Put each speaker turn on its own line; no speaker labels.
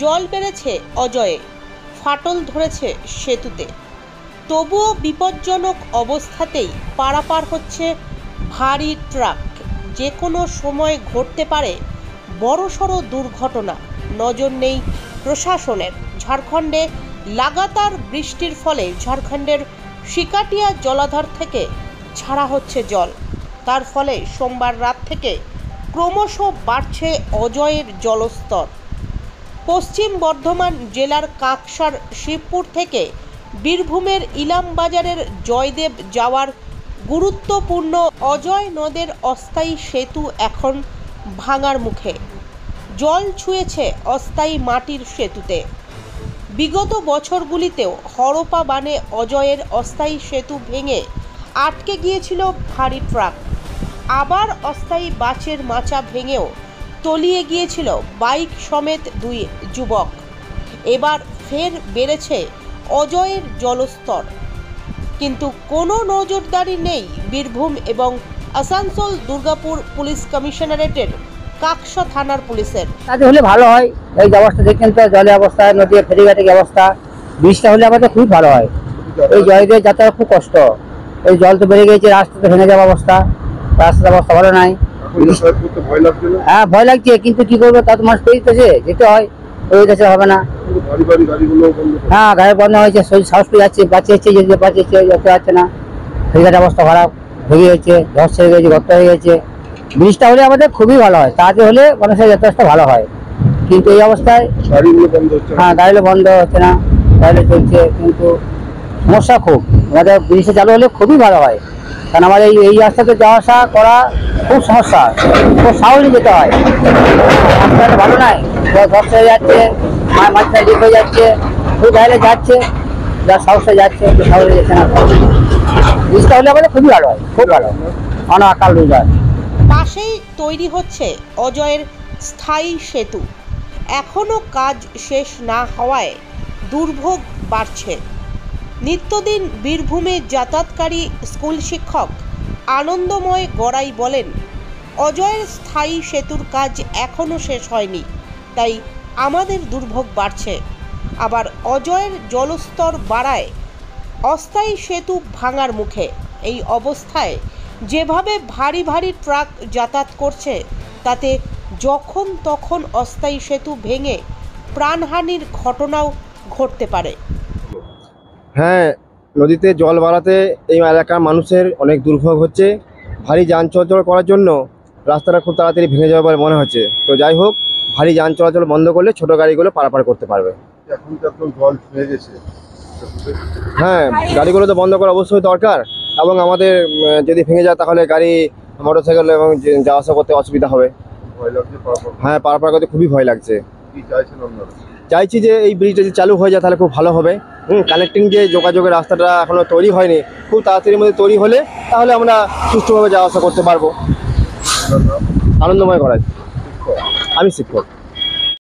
জল বেড়েছে অজয়ে, ফাটল ধরেছে সেতুতে। তবুও বিপজ্জনক অবস্থাতেই পারাপার হচ্ছে ভারী ট্রাক। যে কোনো সময় ঘটতে পারে বড়সড় দুর্ঘটনা। নজর নেই প্রশাসনের। ঝাড়খণ্ডে লাগাতার বৃষ্টির ফলে ঝাড়খণ্ডের শিকাটিয়া জলাধার থেকে ছাড়া হচ্ছে জল। তার ফলে সোমবার রাত থেকে ক্রমশ বাড়ছে অজয়ের জলস্তর। পশ্চিম বর্ধমান জেলার কাকসার শিবপুর থেকে বীরভূমের ইলামবাজারের জয়দেব যাওয়ার গুরুত্বপূর্ণ অজয় নদের অস্থায়ী সেতু এখন ভাঙার মুখে। জল ছুঁয়েছে অস্থায়ী মাটির সেতুতে। বিগত বছরগুলিতেও হরপা বানে অজয়ের অস্থায়ী সেতু ভেঙে আটকে গিয়েছিল ভারী ট্রাক। আবার অস্থায়ী বাঁচের মাচা ভেঙেও তলিয়ে গিয়েছিল বাইক সমেত দুই যুবক। এবার ফের বেড়েছে অজয়ের জলস্তর, কিন্তু কোনো নজরদারি নেই বীরভূম এবং আসানসোল দুর্গাপুর পুলিশ কমিশনারেটের কাকসা থানার পুলিশের।
কাজ হলে ভালো হয়। এই অবস্থা দেখছেন তো, জলের অবস্থা, নদী ফেরিঘাটের অবস্থা, বৃষ্টিটা হলে আমাদের খুবই ভালো হয়। এই জল দিয়ে যাতায়াত খুব কষ্ট। এই জল তো বেড়ে গেছে, রাস্তা তো ভেঙে যাওয়ার অবস্থা, রাস্তার অবস্থা ভালো নাই। হ্যাঁ ভয় লাগছে, কিন্তু কি করবো, তা তো মানুষ পেয়েছে, যেতে হয়, ওই দেশে হবে না। হ্যাঁ গাড়ি বন্ধ হয়েছে, সাহস পেয়ে যাচ্ছে, বাঁচিয়েছে, যেতে বাঁচিয়েছে, যেতে পারছে না। ফেরিঘাটের অবস্থা খারাপ, ভেঙে গেছে, ধস ছেড়ে গেছে, গর্ত হয়ে গেছে। ব্রিজটা হলে আমাদের খুবই ভালো হয়, তাড়াতাড়ি হলে মানুষের যাতায়াতটা ভালো হয়। কিন্তু এই অবস্থায় হ্যাঁ গাড়িগুলো বন্ধ হচ্ছে না, গাড়ি চলছে, কিন্তু সমস্যা খুব। আমাদের ব্রিজটা চালু হলে খুবই ভালো হয়, কারণ আমাদের এই রাস্তাতে যাওয়া আসা করা খুব সমস্যা, খুব সাহসে যেতে হয়। রাস্তাটা ভালো নাই, ধস হয়ে যাচ্ছে, মাঝখানে লিক হয়ে যাচ্ছে, খুব গাড়ি যাচ্ছে, যা সাহসে যাচ্ছে, সাহসে যাচ্ছে না। ব্রিজটা হলে আমাদের খুবই ভালো হয়, খুব ভালো, অনেক আকাল রোজগার।
পাশেই তৈরি হচ্ছে অজয়ের স্থায়ী সেতু। এখনও কাজ শেষ না হওয়ায় দুর্ভোগ বাড়ছে। নিত্যদিন বীরভূমে যাতায়াতকারী স্কুল শিক্ষক আনন্দময় গড়াই বলেন, অজয়ের স্থায়ী সেতুর কাজ এখনও শেষ হয়নি, তাই আমাদের দুর্ভোগ বাড়ছে। আবার অজয়ের জলস্তর বাড়ায় অস্থায়ী সেতু ভাঙার মুখে। এই অবস্থায় যেভাবে ভারী ভারী ট্রাক যাতায়াত করছে, তাতে যখন তখন অস্থায়ী সেতু ভেঙে প্রাণহানির ঘটনাও ঘটতে পারে।
হ্যাঁ, নদীতে জল বাড়াতে এই এলাকার মানুষের অনেক দুর্ভোগ হচ্ছে। ভারী যান চলাচল করার জন্য রাস্তাটা খুব তাড়াতাড়ি ভেঙে যাবে বলে মনে হচ্ছে। তো যাই হোক, ভারী যান চলাচল বন্ধ করলে ছোট গাড়িগুলো পারাপার করতে পারবে।
এখন তো একদম জল ছুঁয়ে গেছে।
হ্যাঁ, গাড়িগুলো তো বন্ধ করা অবশ্যই দরকার, এবং আমাদের যদি ভেঙে যায় তাহলে গাড়ি, মোটরসাইকেল এবং যাওয়া আসা করতে অসুবিধা হবে।
ভয় লাগছে পারাপার।
হ্যাঁ, পারাপার করতে খুবই ভয় লাগছে।
কি চাইছেন আপনারা?
চাইছি যে এই ব্রিজটা যদি চালু হয়ে যায় তাহলে খুব ভালো হবে। কানেক্টিং যে যোগাযোগের রাস্তাটা এখনও তৈরি হয়নি, খুব তাড়াতাড়ির মধ্যে তৈরি হলে তাহলে আমরা সুষ্ঠুভাবে যাওয়া আসা করতে পারবো। আনন্দময় করাই। আমি শিক্ষক।